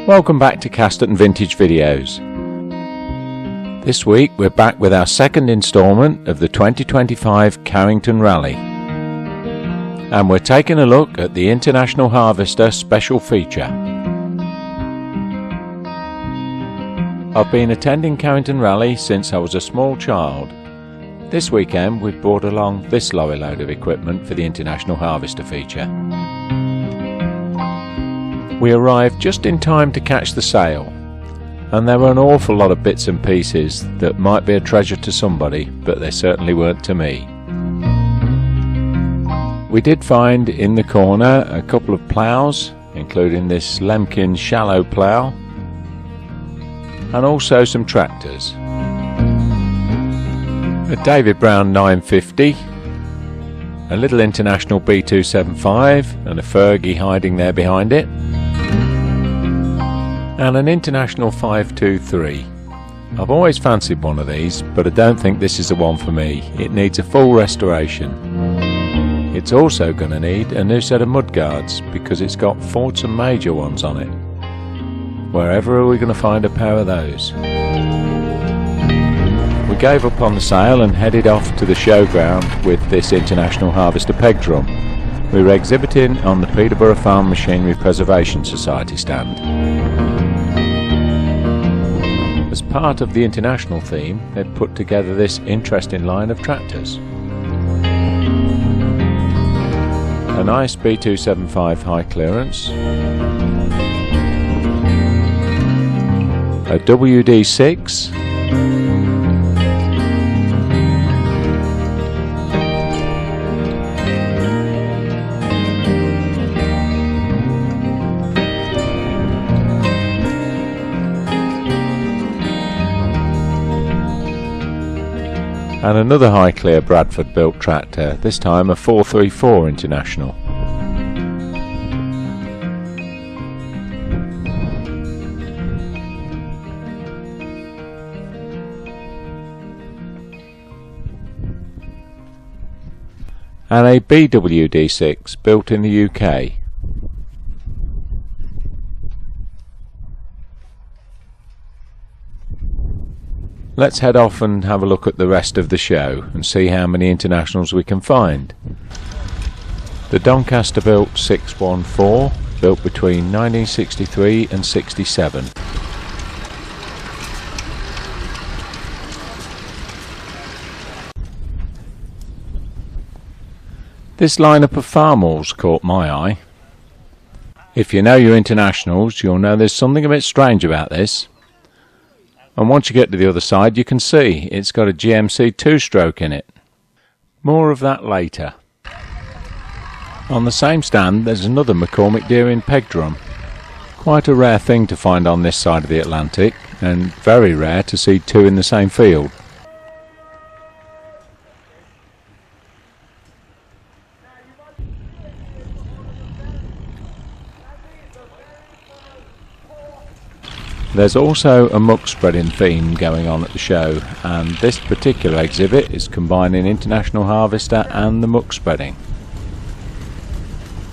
Welcome back to Casterton Vintage Videos. This week we're back with our second instalment of the 2025 Carrington Rally. And we're taking a look at the International Harvester special feature. I've been attending Carrington Rally since I was a small child. This weekend we've brought along this lorry load of equipment for the International Harvester feature. We arrived just in time to catch the sale, and there were an awful lot of bits and pieces that might be a treasure to somebody, but they certainly weren't to me. We did find in the corner a couple of ploughs, including this Lemkin shallow plough, and also some tractors. A David Brown 950, a little International B275 and a Fergie hiding there behind it, and an International 523. I've always fancied one of these, but I don't think this is the one for me. It needs a full restoration. It's also going to need a new set of mudguards because it's got faults and major ones on it. Wherever are we going to find a pair of those? We gave up on the sale and headed off to the showground with this International Harvester peg drum. We were exhibiting on the Peterborough Farm Machinery Preservation Society stand. As part of the international theme, they've put together this interesting line of tractors. A nice B275 high clearance, a WD6, and another high clear Bradford built tractor, this time a 434 International. And a BWD6 built in the UK. Let's head off and have a look at the rest of the show and see how many internationals we can find. The Doncaster built 614, built between 1963 and 67. This lineup of Farmals caught my eye. If you know your internationals, you'll know there's something a bit strange about this. And once you get to the other side, you can see it's got a GMC two-stroke in it. More of that later. On the same stand, there's another McCormick Deering peg drum. Quite a rare thing to find on this side of the Atlantic, and very rare to see two in the same field. There's also a muck spreading theme going on at the show, and this particular exhibit is combining International Harvester and the muck spreading.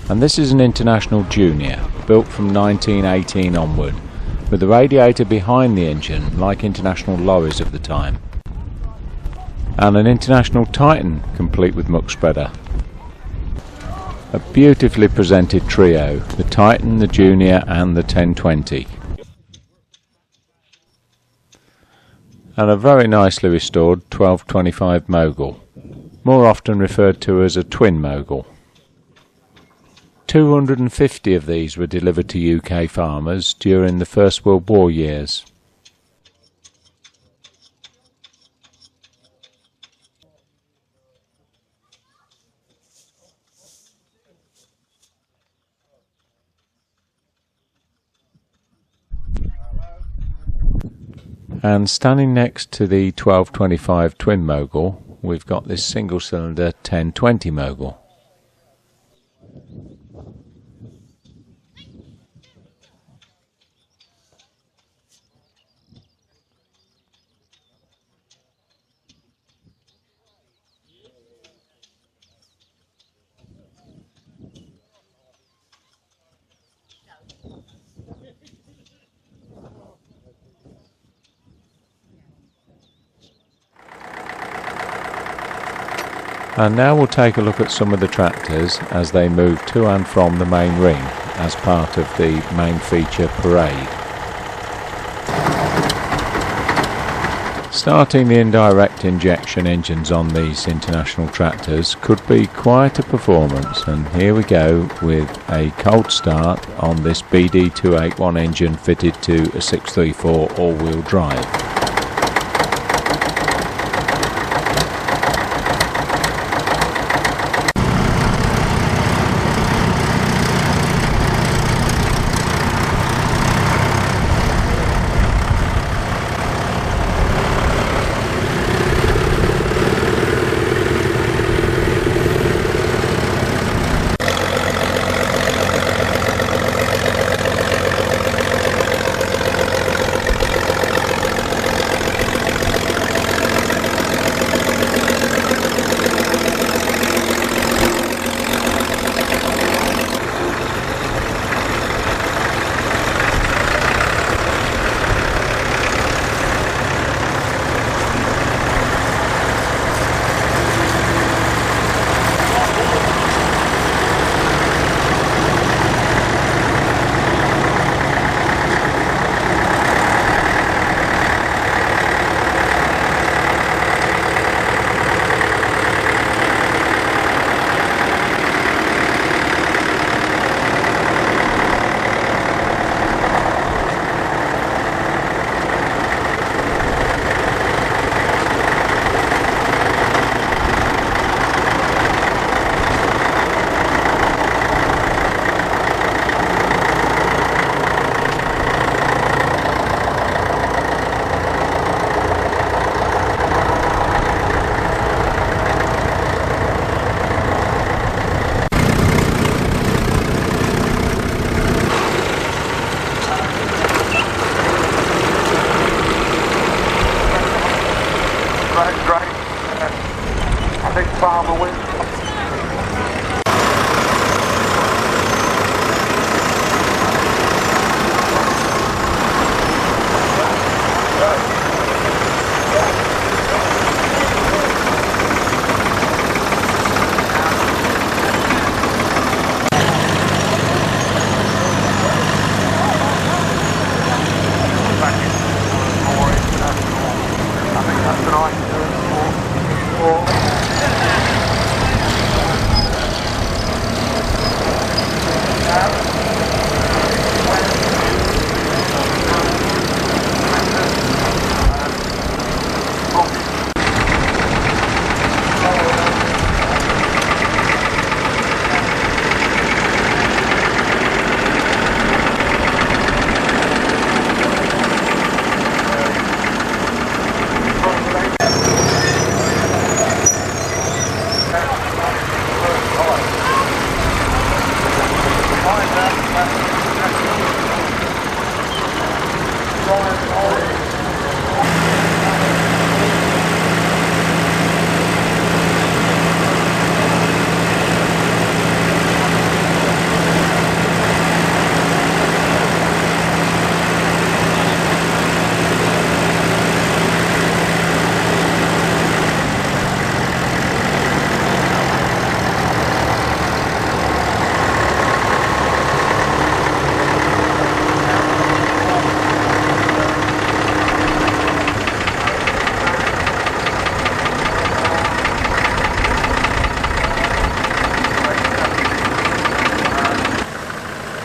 And this is an International Junior, built from 1918 onward, with the radiator behind the engine like International lorries of the time. And an International Titan, complete with muck spreader. A beautifully presented trio, the Titan, the Junior and the 1020. And a very nicely restored 1225 Mogul, more often referred to as a twin Mogul. 250 of these were delivered to UK farmers during the First World War years. And standing next to the 1225 twin Mogul, we've got this single cylinder 1020 Mogul. And now we'll take a look at some of the tractors as they move to and from the main ring as part of the main feature parade. Starting the indirect injection engines on these international tractors could be quite a performance, and here we go with a cold start on this BD281 engine fitted to a 634 all-wheel drive.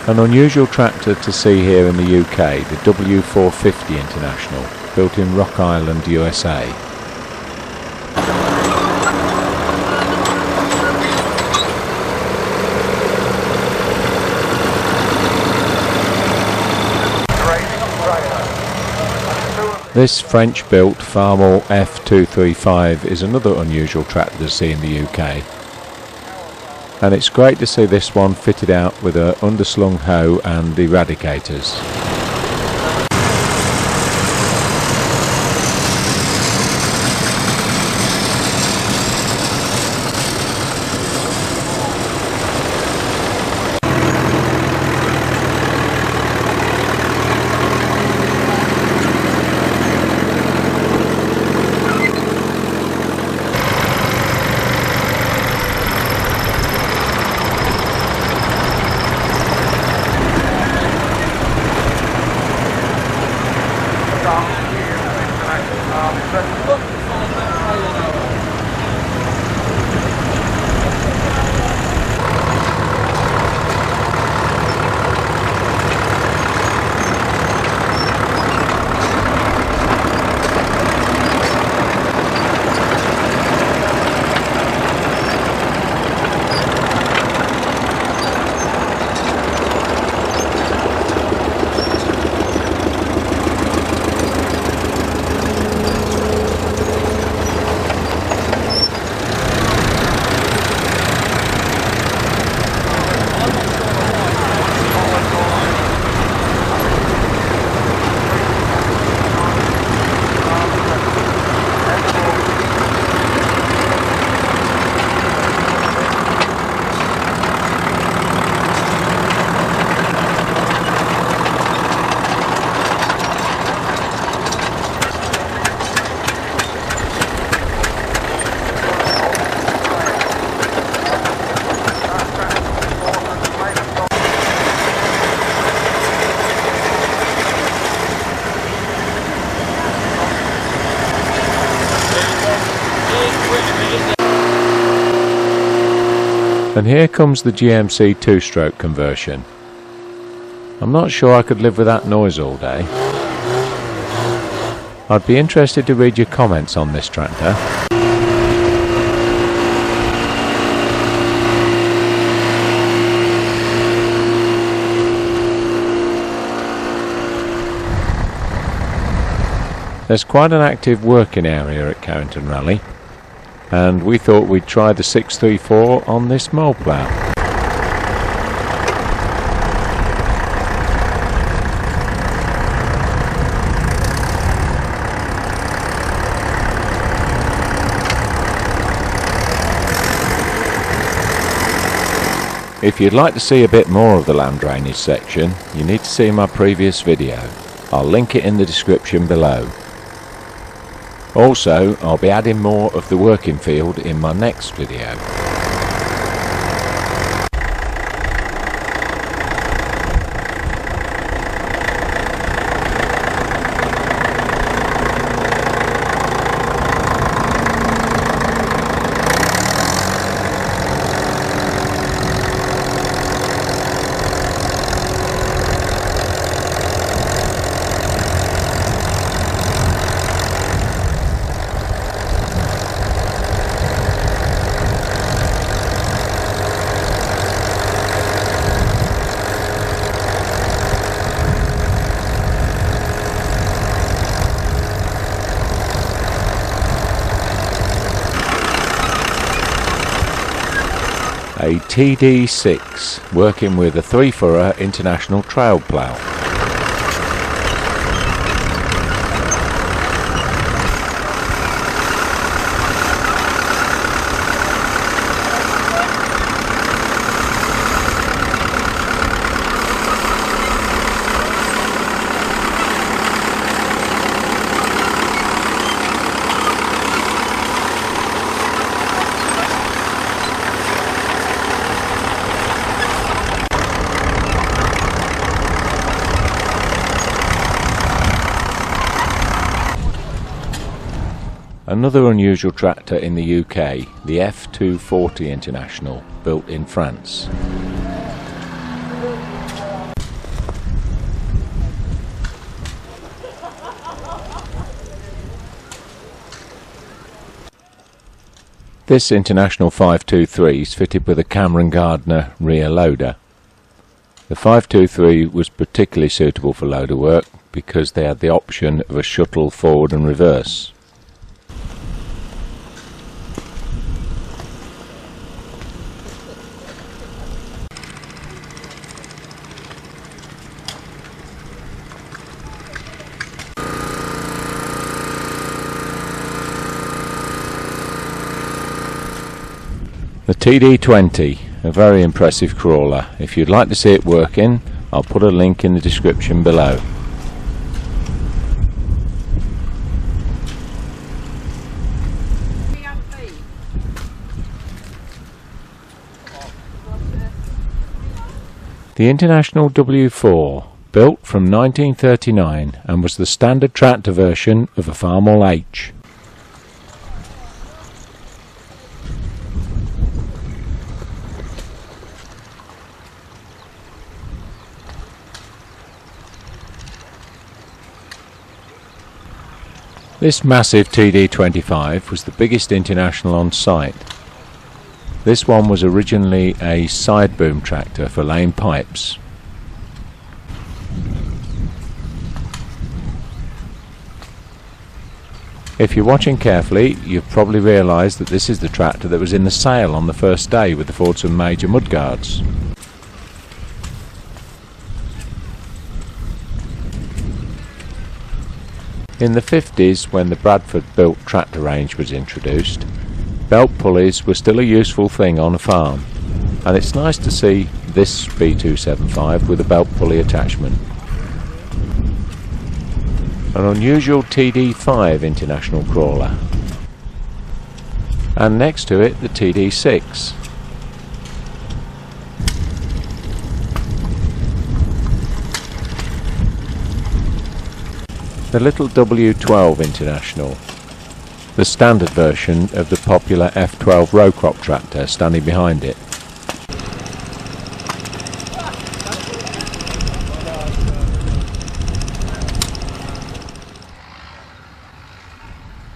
An unusual tractor to see here in the UK, the W450 International, built in Rock Island, USA. This French-built Farmall F235 is another unusual tractor to see in the UK. And it's great to see this one fitted out with an underslung hoe and eradicators. And here comes the GMC two-stroke conversion. I'm not sure I could live with that noise all day. I'd be interested to read your comments on this tractor. There's quite an active working area at Carrington Rally, and we thought we'd try the 634 on this mole plough. If you'd like to see a bit more of the land drainage section, you need to see my previous video. I'll link it in the description below. Also, I'll be adding more of the working field in my next video. A TD6 working with a 3-furrow International trail plough. Another unusual tractor in the UK, the F240 International, built in France. This International 523 is fitted with a Cameron Gardner rear loader. The 523 was particularly suitable for loader work because they had the option of a shuttle forward and reverse. The TD20, a very impressive crawler. If you'd like to see it working, I'll put a link in the description below. The International W4, built from 1939 and was the standard tractor version of a Farmall H. This massive TD25 was the biggest International on site. This one was originally a side boom tractor for laying pipes. If you're watching carefully, you've probably realised that this is the tractor that was in the sale on the first day with the Fordson Major mudguards. In the 50s, when the Bradford built tractor range was introduced, belt pulleys were still a useful thing on a farm, and it's nice to see this B275 with a belt pulley attachment. An unusual TD5 International crawler, and next to it the TD6. The little W12 International, the standard version of the popular F12 row crop tractor standing behind it.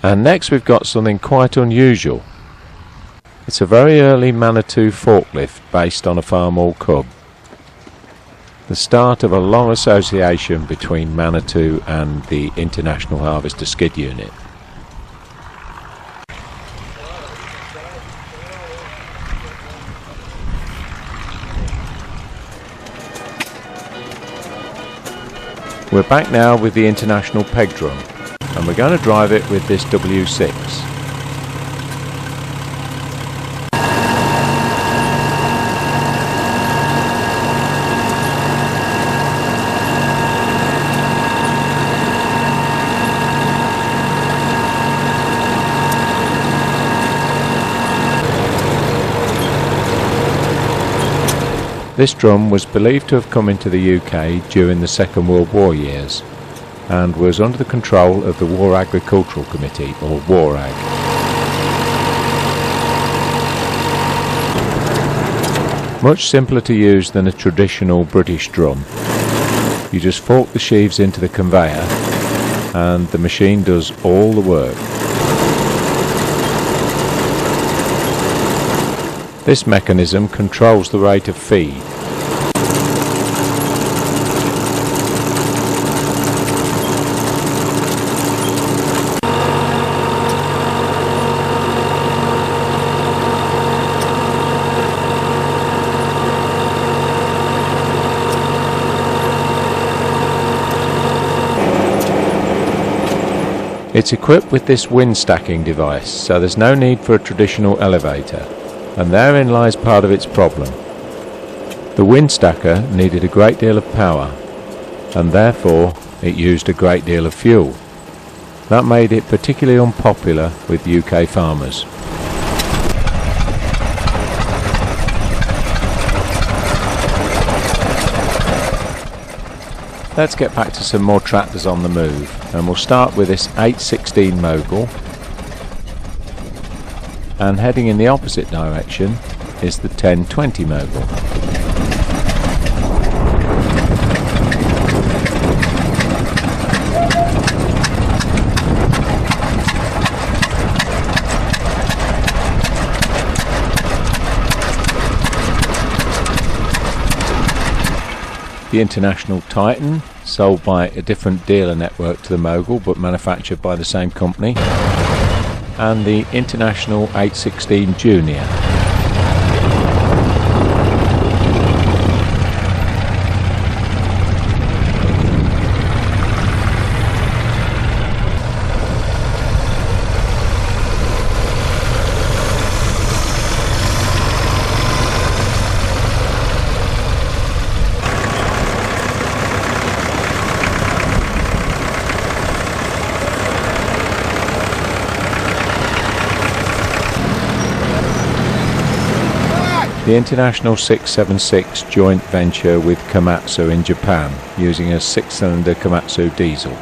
And next we've got something quite unusual. It's a very early Manitou forklift based on a Farmall Cub. The start of a long association between Manitou and the International Harvester Skid Unit. We're back now with the International Peg Drum, and we're going to drive it with this W6. This drum was believed to have come into the UK during the Second World War years and was under the control of the War Agricultural Committee, or WARAG. Much simpler to use than a traditional British drum. You just fork the sheaves into the conveyor and the machine does all the work. This mechanism controls the rate of feed. It's equipped with this wind stacking device, so there's no need for a traditional elevator. And therein lies part of its problem. The wind stacker needed a great deal of power, and therefore it used a great deal of fuel. That made it particularly unpopular with UK farmers. Let's get back to some more tractors on the move, and we'll start with this 816 Mogul. And heading in the opposite direction is the 1020 Mogul. The International Titan, sold by a different dealer network to the Mogul but manufactured by the same company. And the International 816 Junior. The International 676 joint venture with Komatsu in Japan, using a 6-cylinder Komatsu diesel.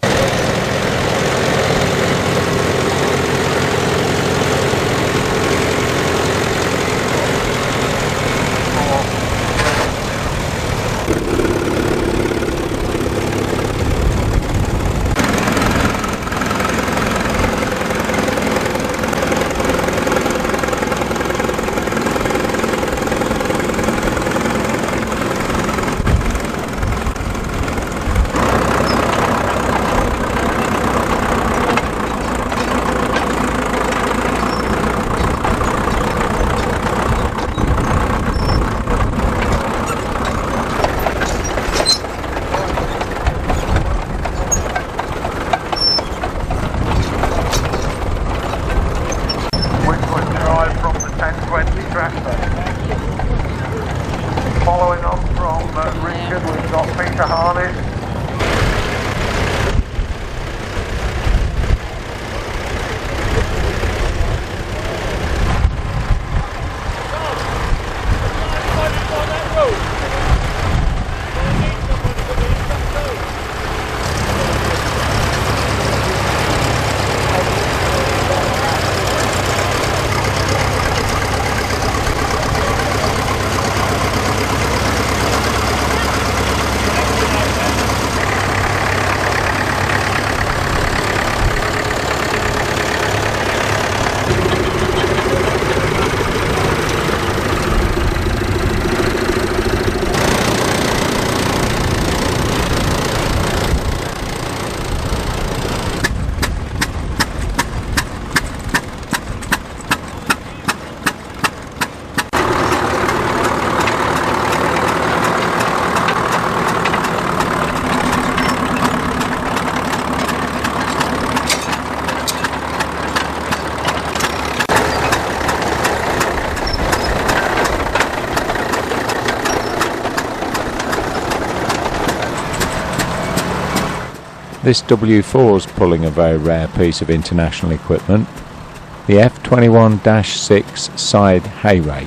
This W4 is pulling a very rare piece of international equipment, the F21-6 side hay rake.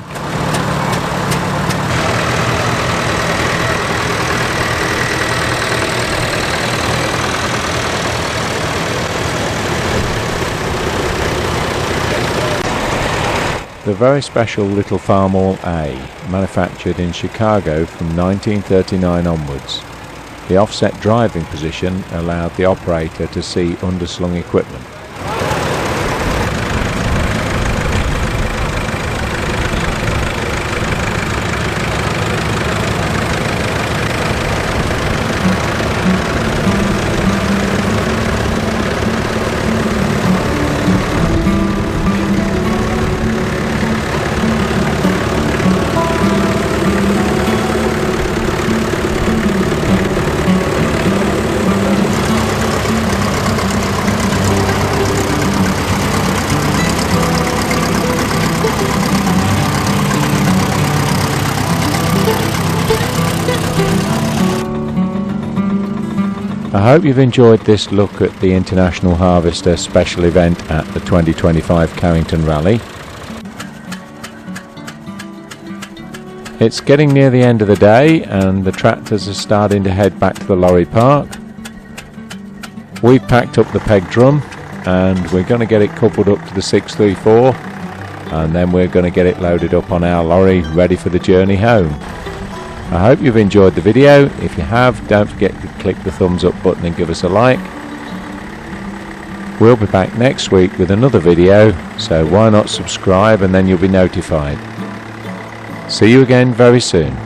The very special little Farmall A, manufactured in Chicago from 1939 onwards. The offset driving position allowed the operator to see underslung equipment. I hope you've enjoyed this look at the International Harvester special event at the 2025 Carrington Rally. It's getting near the end of the day and the tractors are starting to head back to the lorry park. We've packed up the peg drum and we're going to get it coupled up to the 634, and then we're going to get it loaded up on our lorry ready for the journey home. I hope you've enjoyed the video. If you have, don't forget to click the thumbs up button and give us a like. We'll be back next week with another video, so why not subscribe and then you'll be notified. See you again very soon.